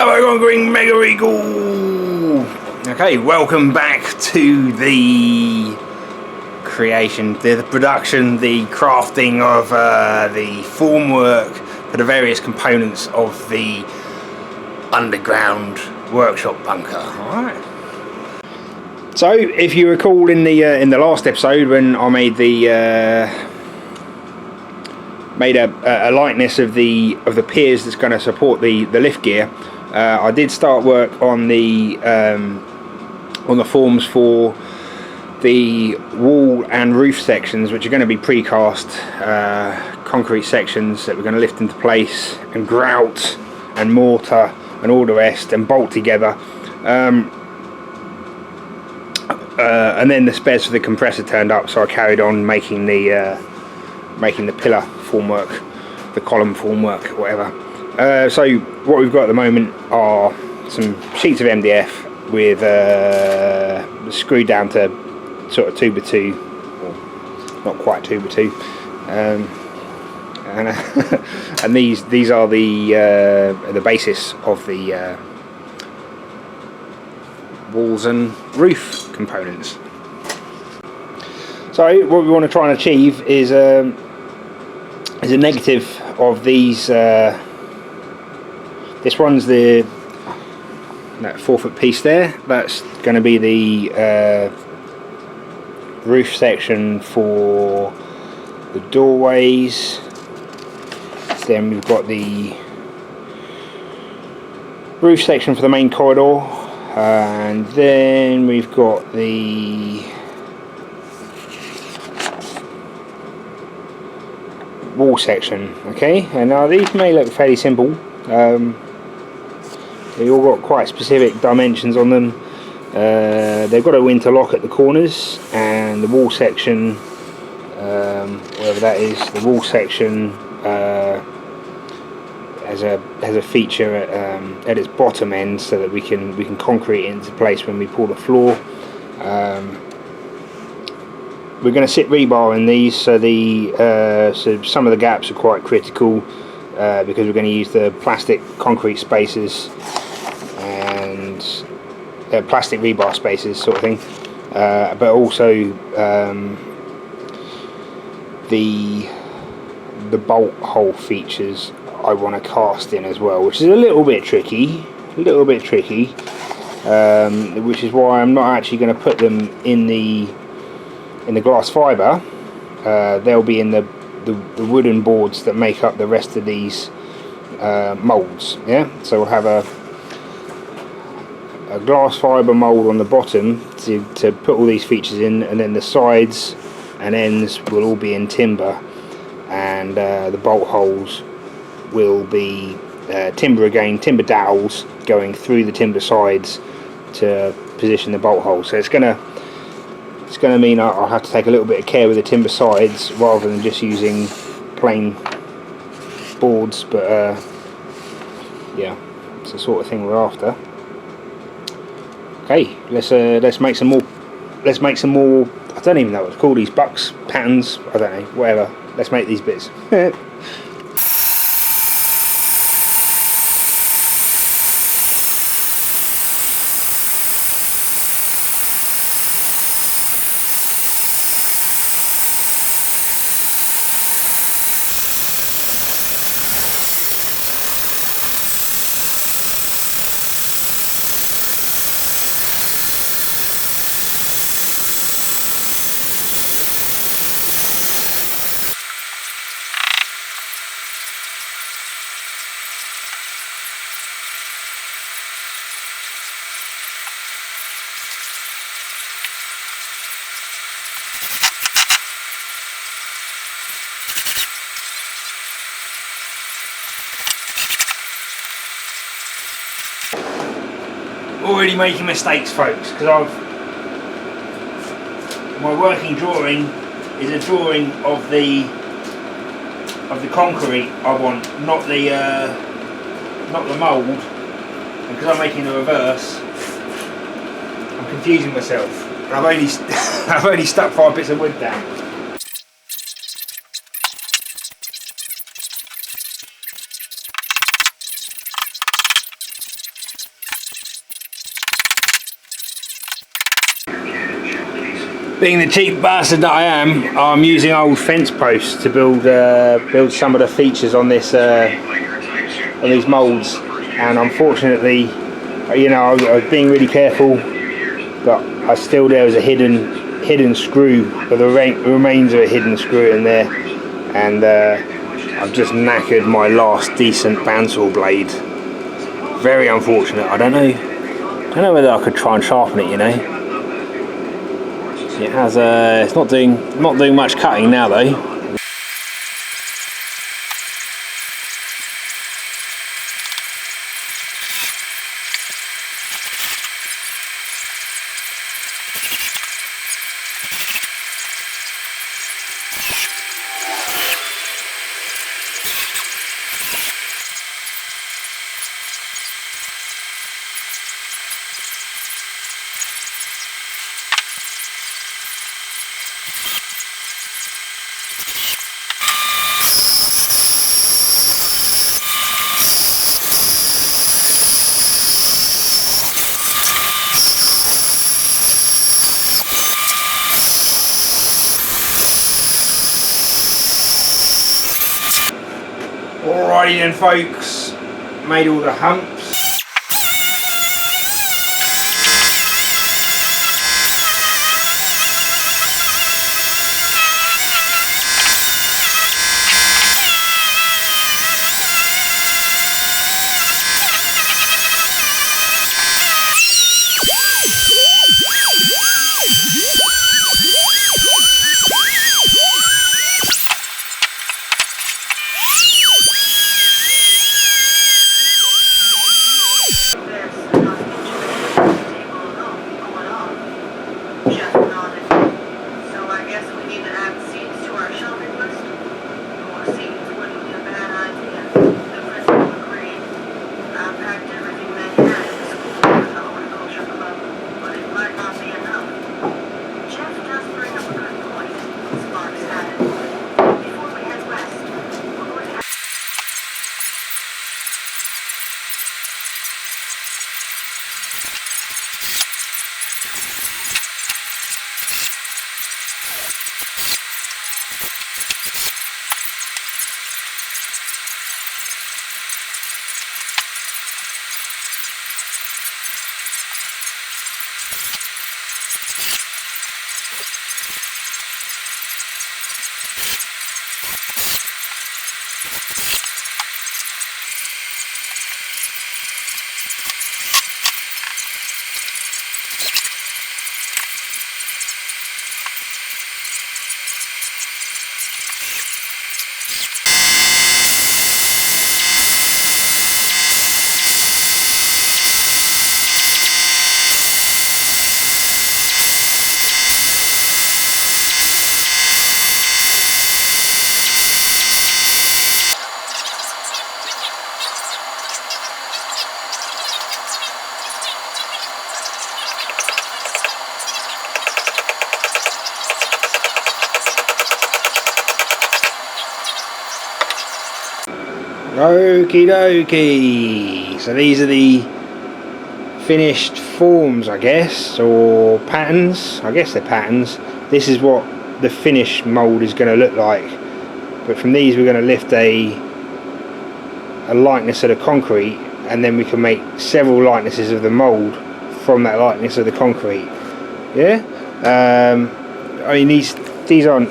Conquering Mega Eagle! Okay, welcome back to the creation, the production, the crafting of the formwork for the various components of the underground workshop bunker. Alright. So, if you recall in the last episode when I made a likeness of the piers that's going to support the lift gear, I did start work on the forms for the wall and roof sections, which are going to be precast concrete sections that we're going to lift into place and grout and mortar and all the rest and bolt together. And then the spares for the compressor turned up, so I carried on making the pillar formwork, the column formwork, whatever. So what we've got at the moment are some sheets of MDF with screwed down to sort of 2x2, or not quite 2x2, and these are the basis of the walls and roof components. So what we want to try and achieve is a negative of these. This one's that 4-foot piece there. That's going to be the roof section for the doorways. Then we've got the roof section for the main corridor, and then we've got the wall section. Okay, and now these may look fairly simple. They all got quite specific dimensions on them. They've got to interlock at the corners, and the wall section, whatever that is, the wall section has a feature at its bottom end, so that we can concrete it into place when we pour the floor. We're going to sit rebar in these, so so some of the gaps are quite critical, because we're going to use the plastic concrete spaces and plastic rebar spaces, sort of thing. But also the bolt hole features I want to cast in as well, which is a little bit tricky, which is why I'm not actually going to put them in the glass fibre. They'll be in the wooden boards that make up the rest of these moulds. Yeah, so we'll have a glass fibre mould on the bottom to put all these features in, and then the sides and ends will all be in timber, and the bolt holes will be timber dowels going through the timber sides to position the bolt holes. So it's going to mean I'll have to take a little bit of care with the timber sides rather than just using plain boards, but yeah, it's the sort of thing we're after. Okay, let's make some more. I don't even know what to call these, bucks, patterns, I don't know, whatever. Let's make these bits. Already making mistakes, folks, because my working drawing is a drawing of the concrete I want, not the mould, and because I'm making the reverse, I'm confusing myself, and I've only stuck 5 bits of wood down. Being the cheap bastard that I am, I'm using old fence posts to build some of the features on this on these moulds, and unfortunately, you know, I was being really careful, but there was a hidden screw, or the remains of a hidden screw in there, and I've just knackered my last decent bandsaw blade. Very unfortunate. I don't know whether I could try and sharpen it, you know. It has it's not doing much cutting now though. Alrighty then folks, made all the humps. Okie dokie, so these are the finished forms, I guess, or patterns. I guess they're patterns. This is what the finished mould is going to look like, but from these we're going to lift a likeness of the concrete, and then we can make several likenesses of the mould from that likeness of the concrete. Yeah, I mean these aren't,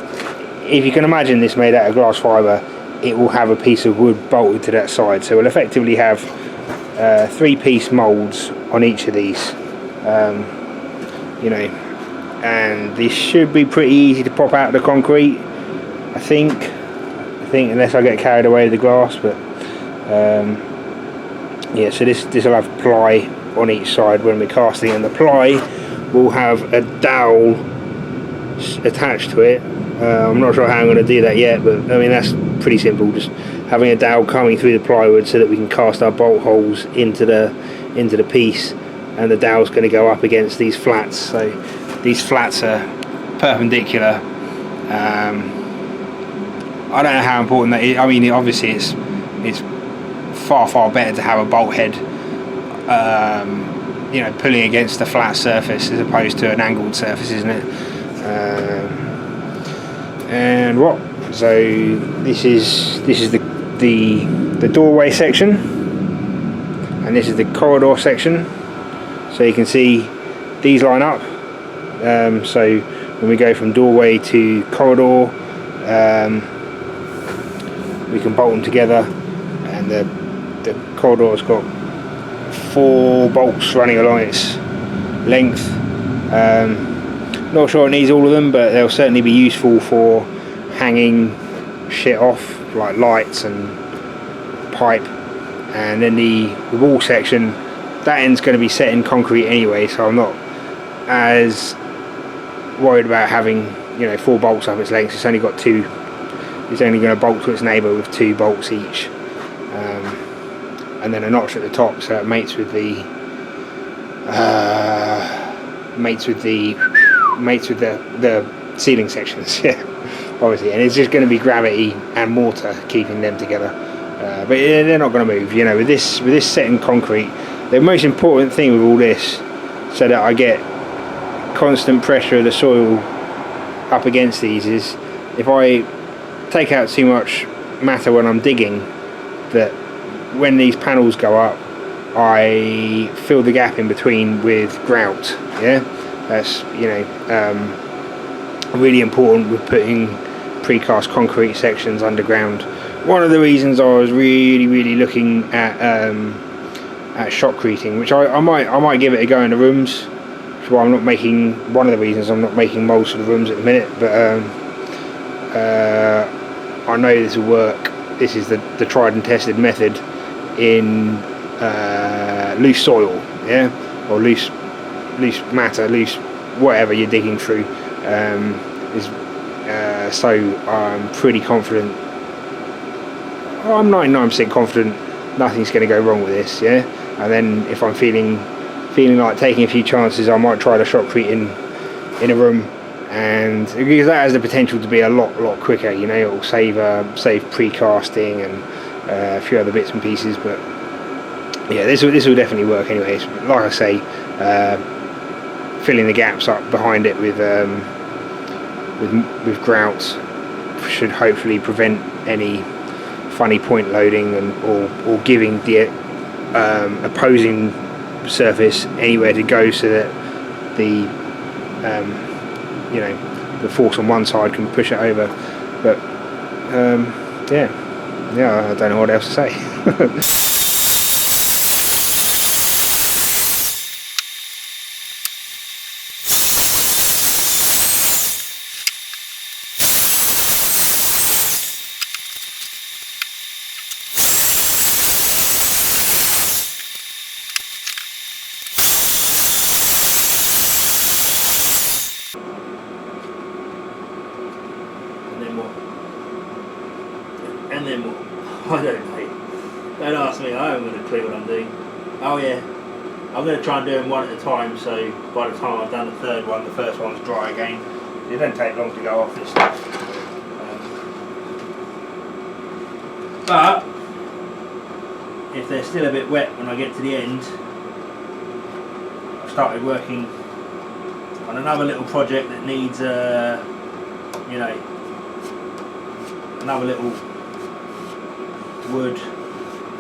if you can imagine this made out of glass fibre, it will have a piece of wood bolted to that side, so we'll effectively have 3-piece moulds on each of these, you know, and this should be pretty easy to pop out of the concrete, I think, unless I get carried away with the glass. But yeah, so this will have ply on each side when we're casting, and the ply will have a dowel attached to it. I'm not sure how I'm going to do that yet, but I mean that's pretty simple, just having a dowel coming through the plywood so that we can cast our bolt holes into the piece, and the dowel's going to go up against these flats. So these flats are perpendicular. I don't know how important that is. I mean, obviously it's far better to have a bolt head you know, pulling against the flat surface as opposed to an angled surface, isn't it? And what? So this is the doorway section, and this is the corridor section. So you can see these line up. So when we go from doorway to corridor, we can bolt them together, and the corridor's got 4 bolts running along its length. Not sure it needs all of them, but they'll certainly be useful for hanging shit off, like lights and pipe. And then the wall section, that end's going to be set in concrete anyway, so I'm not as worried about having, you know, 4 bolts up its length. It's only got 2. It's only going to bolt to its neighbour with 2 bolts each, and then a notch at the top, so it mates with the ceiling sections. Yeah, obviously, and it's just going to be gravity and mortar keeping them together. But they're not going to move. You know, with this set in concrete, the most important thing with all this, so that I get constant pressure of the soil up against these, is if I take out too much matter when I'm digging, that when these panels go up, I fill the gap in between with grout. Yeah, that's, you know, really important with putting precast concrete sections underground. One of the reasons I was really looking at shotcreting, which I might give it a go in the rooms. Which why I'm not making, one of the reasons I'm not making moulds for the rooms at the minute, but I know this will work. This is the tried and tested method in loose soil, yeah, or loose matter, loose whatever you're digging through. So I'm pretty confident. I'm 99% confident nothing's going to go wrong with this, yeah. And then if I'm feeling like taking a few chances, I might try the shotcrete in a room, and because that has the potential to be a lot quicker. You know, it will save precasting and a few other bits and pieces. But yeah, this will definitely work. Anyways, like I say, filling the gaps up behind it with grout should hopefully prevent any funny point loading or giving the opposing surface anywhere to go, so that the you know, the force on one side can push it over. But yeah, I don't know what else to say. And then what? I don't know. Don't ask me, I haven't got a clue what I'm doing. Oh yeah, I'm going to try and do them one at a time, so by the time I've done the third one, the first one's dry again. It doesn't take long to go off this stuff. But if they're still a bit wet when I get to the end, I've started working on another little project that needs you know, another little wood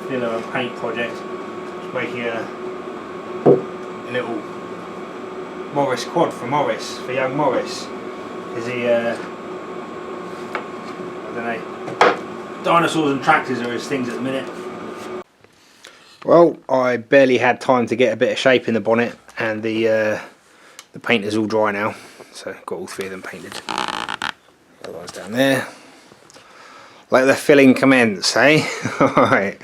filler and paint project. Just making a little Morris quad for young Morris, because he I don't know, dinosaurs and tractors are his things at the minute. Well, I barely had time to get a bit of shape in the bonnet, and the paint is all dry now, so I've got all 3 of them painted. The one's down there. Let the filling commence, eh? Alright.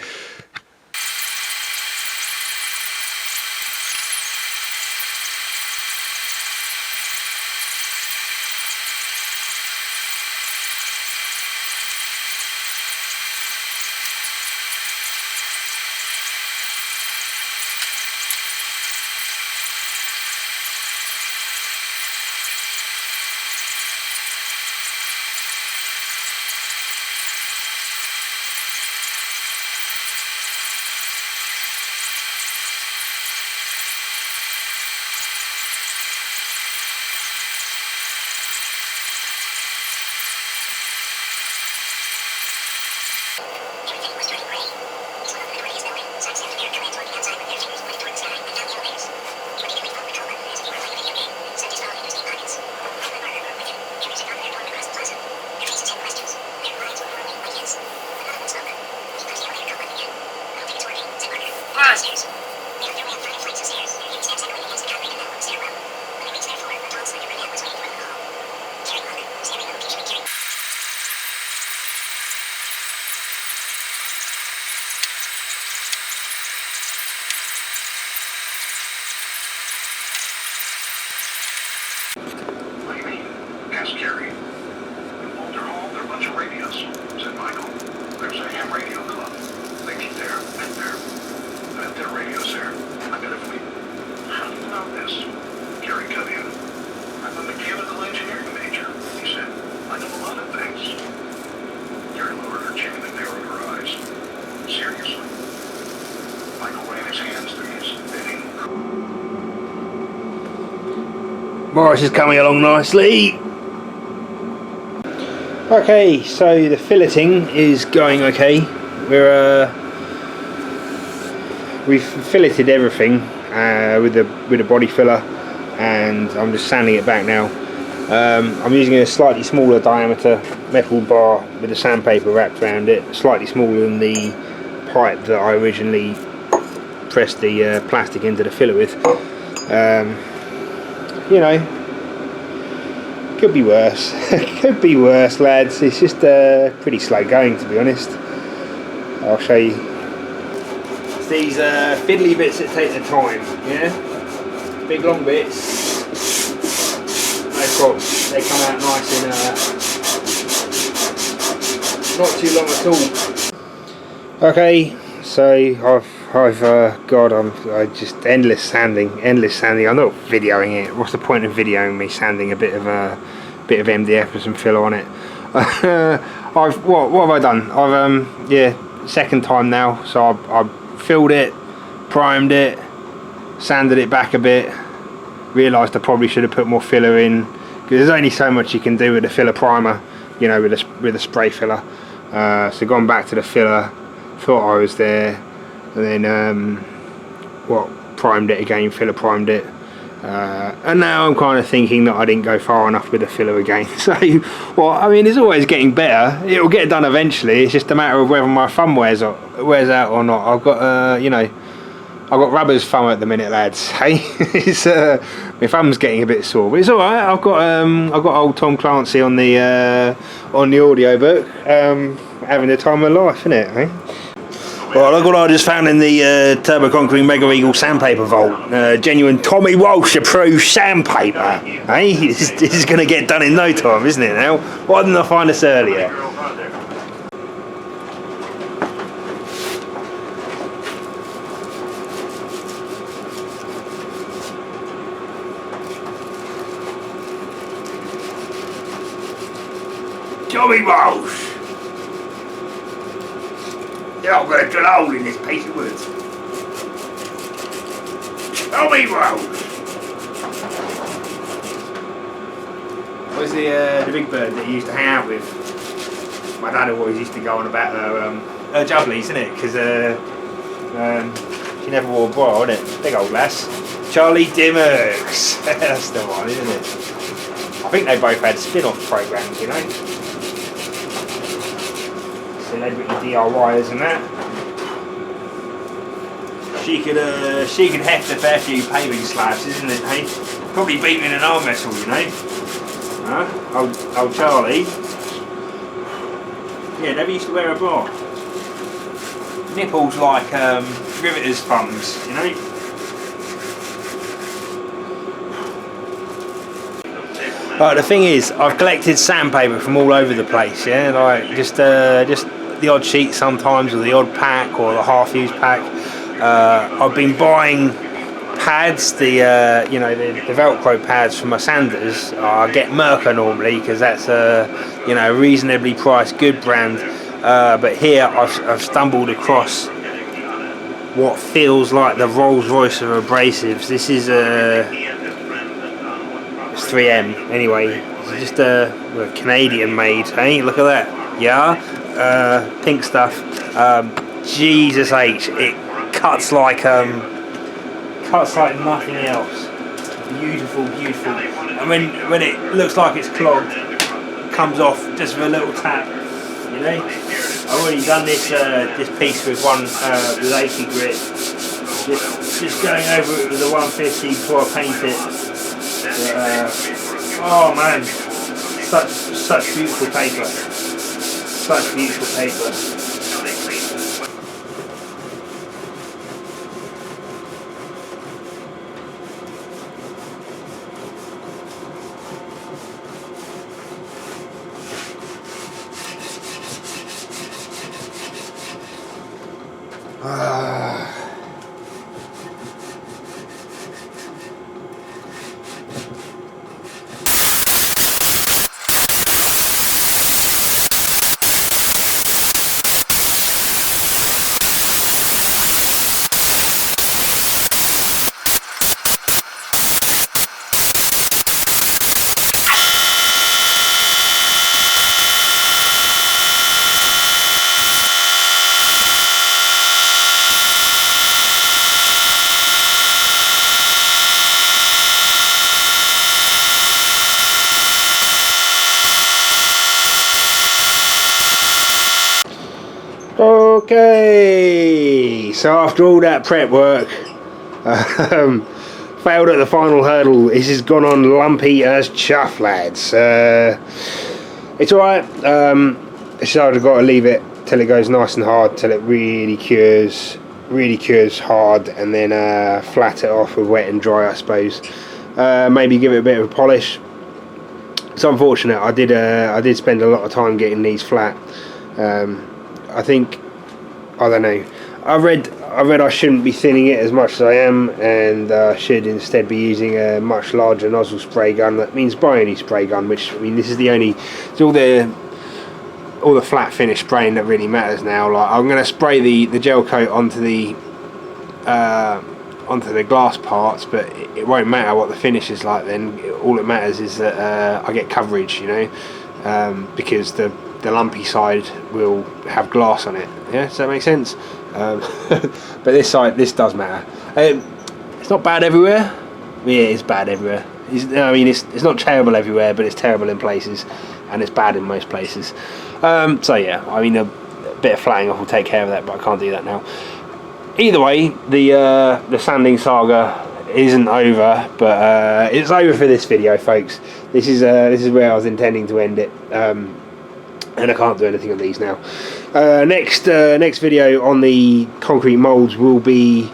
What do you mean? Asked Jerry. In Walter Hall, there are a bunch of radios, said Michael. There's a ham radio club. They meet there, and there are radios there. I bet if we... How do you know this? Jerry cut in. I'm a mechanical engineering major, he said. I know a lot of things. Jerry lowered her chin and narrowed her eyes. Seriously. Michael ran his hands through his thinning... Morris is coming along nicely. Okay, so the filleting is going okay. We've filleted everything with the body filler, and I'm just sanding it back now. I'm using a slightly smaller diameter metal bar with the sandpaper wrapped around it, slightly smaller than the pipe that I originally pressed the plastic into the filler with. You know, could be worse. Could be worse, lads. It's just pretty slow going, to be honest. I'll show you. It's these fiddly bits that take the time, yeah? Big long bits, no problem. They come out nice in not too long at all. Okay, so I just endless sanding. I'm not videoing it. What's the point of videoing me sanding a bit of MDF with some filler on it? What have I done? Yeah, second time now. So I've filled it, primed it, sanded it back a bit. Realised I probably should have put more filler in, because there's only so much you can do with a filler primer, you know, with a spray filler. So gone back to the filler, thought I was there. And then primed it again, filler primed it, and now I'm kind of thinking that I didn't go far enough with the filler again. So, well, I mean, it's always getting better. It'll get done eventually. It's just a matter of whether my thumb wears out or not. I've got you know, I've got rubber's thumb at the minute, lads. Hey, it's my thumb's getting a bit sore, but it's all right. I've got old Tom Clancy on the audio book, having the time of life, isn't it? Hey? Well, look what I just found in the Turbo Concrete Mega Eagle sandpaper vault. Genuine Tommy Walsh approved sandpaper. Hey, this is going to get done in no time, isn't it now? Why didn't I find this earlier? Tommy Walsh! Yeah, I'm going to drill a hole in this piece of wood. Tommy Walsh! Where's the big bird that you used to hang out with? My dad always used to go on about her jubblies, isn't it? Because she never wore a bra, innit? Big old lass. Charlie Dimmox. That's the one, isn't it? I think they both had spin-off programmes, you know. Celebrity DIYers and that. She could heft a fair few paving slabs, isn't it, hey? Probably beat me in an arm wrestle, you know. Old Charlie. Yeah, never used to wear a bra. Nipples like riveters' thumbs, you know. Right, the thing is, I've collected sandpaper from all over the place, yeah, like just the odd sheet sometimes, or the odd pack, or the half-used pack. I've been buying pads, the you know, the Velcro pads for my sanders. I get Merca normally because that's a, you know, reasonably priced, good brand. But here I've stumbled across what feels like the Rolls Royce of abrasives. This is it's 3M anyway. It's just a Canadian made. Hey, look at that. Yeah, pink stuff. Jesus H, it cuts like nothing else. Beautiful, beautiful. And when it looks like it's clogged, it comes off just with a little tap. You know, I've already done this this piece with with 80 grit. Just going over it with a 150 before I paint it. But, oh man, such beautiful paper. Such beautiful paper. Okay, so after all that prep work, failed at the final hurdle. This has gone on lumpy as chuff, lads. It's alright. So I've got to leave it till it goes nice and hard, till it really cures hard, and then flat it off with wet and dry, I suppose. Maybe give it a bit of a polish. It's unfortunate. I did spend a lot of time getting these flat. I think, I don't know, I read I shouldn't be thinning it as much as I am, and should instead be using a much larger nozzle spray gun. That means Bryony spray gun, which, I mean, this is the only, it's all the flat finish spraying that really matters now. Like, I'm going to spray the gel coat onto the glass parts, but it won't matter what the finish is like then. All that matters is that I get coverage, you know, because the lumpy side will have glass on it. Yeah, does that make sense? But this side, this does matter. It's not bad everywhere. Yeah, it's bad everywhere. I mean, it's not terrible everywhere, but it's terrible in places, and it's bad in most places. So yeah, I mean, a bit of flatting off will take care of that, but I can't do that now. Either way, the sanding saga isn't over, but it's over for this video, folks. This is where I was intending to end it, and I can't do anything on these now. Next video on the concrete moulds will be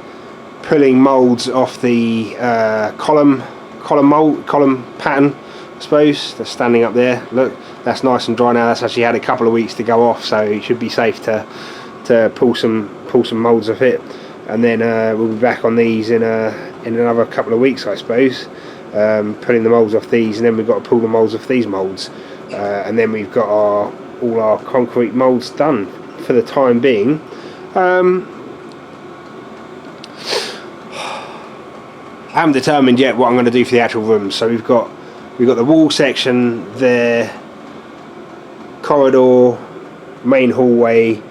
pulling moulds off the column pattern, I suppose. They're standing up there. Look, that's nice and dry now. That's actually had a couple of weeks to go off, so it should be safe to pull some moulds off it, and then we'll be back on these in another couple of weeks, I suppose, pulling the moulds off these, and then we've got to pull the moulds off these moulds, and then we've got all our concrete moulds done for the time being. I haven't determined yet what I'm going to do for the actual rooms. So we've got the wall section there, corridor, main hallway,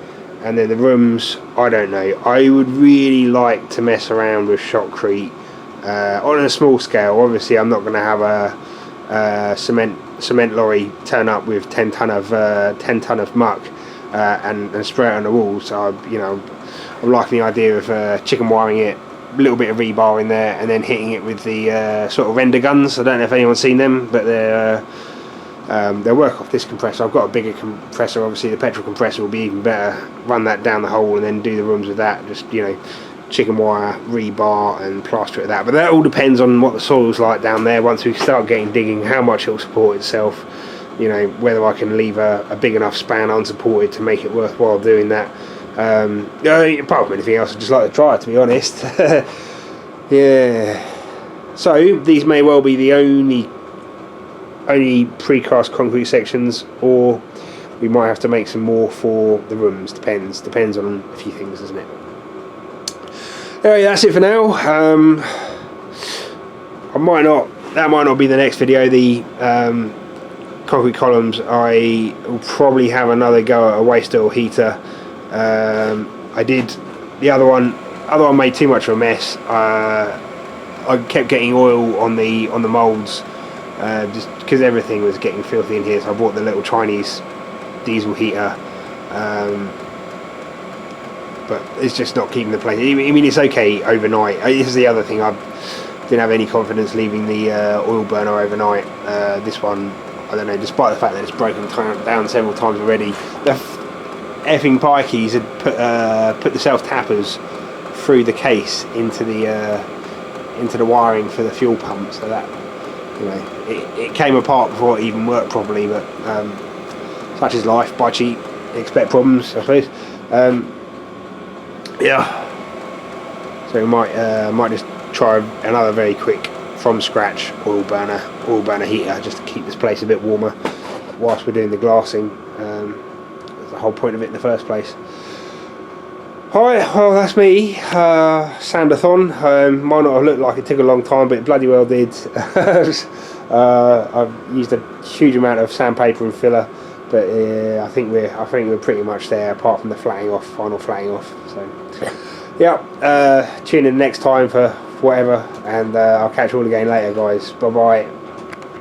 and then the rooms. I don't know. I would really like to mess around with shotcrete on a small scale. Obviously, I'm not going to have a cement lorry turn up with 10 ton of muck and spray it on the walls. So I'm liking the idea of chicken wiring it, a little bit of rebar in there, and then hitting it with the sort of render guns. I don't know if anyone's seen them, but they'll work off this compressor. I've got a bigger compressor. Obviously the petrol compressor will be even better. Run that down the hole and then do the rooms with that. Just, chicken wire, rebar, and plaster it with that. But that all depends on what the soil's like down there. Once we start getting digging, how much it'll support itself, whether I can leave a big enough span unsupported to make it worthwhile doing that. Apart from anything else, I'd just like to try it, to be honest. Yeah, so these may well be the only precast concrete sections, or we might have to make some more for the rooms. Depends on a few things, doesn't it? Anyway, that's it for now. That might not be the next video. The concrete columns, I will probably have another go at a waste oil heater. I did the other one otherwise I made too much of a mess. I kept getting oil on the moulds, just because everything was getting filthy in here. So I bought the little Chinese diesel heater, but it's just not keeping the place. I mean, it's okay overnight. This is the other thing. I didn't have any confidence leaving the oil burner overnight. This one, I don't know, despite the fact that it's broken down several times already, the effing pikeys had put the self tappers through the case into the wiring for the fuel pump, so that, you know, it came apart before it even worked properly. But such is life. Buy cheap, expect problems, I suppose. Yeah. So we might just try another very quick from scratch oil burner heater, just to keep this place a bit warmer whilst we're doing the glassing. That's the whole point of it in the first place. Alright, well, that's me, sandathon. Might not have looked like it took a long time, but it bloody well did. I've used a huge amount of sandpaper and filler, but I think we're pretty much there, apart from the final flatting off. So yeah, tune in next time for whatever, and I'll catch you all again later, guys. Bye bye.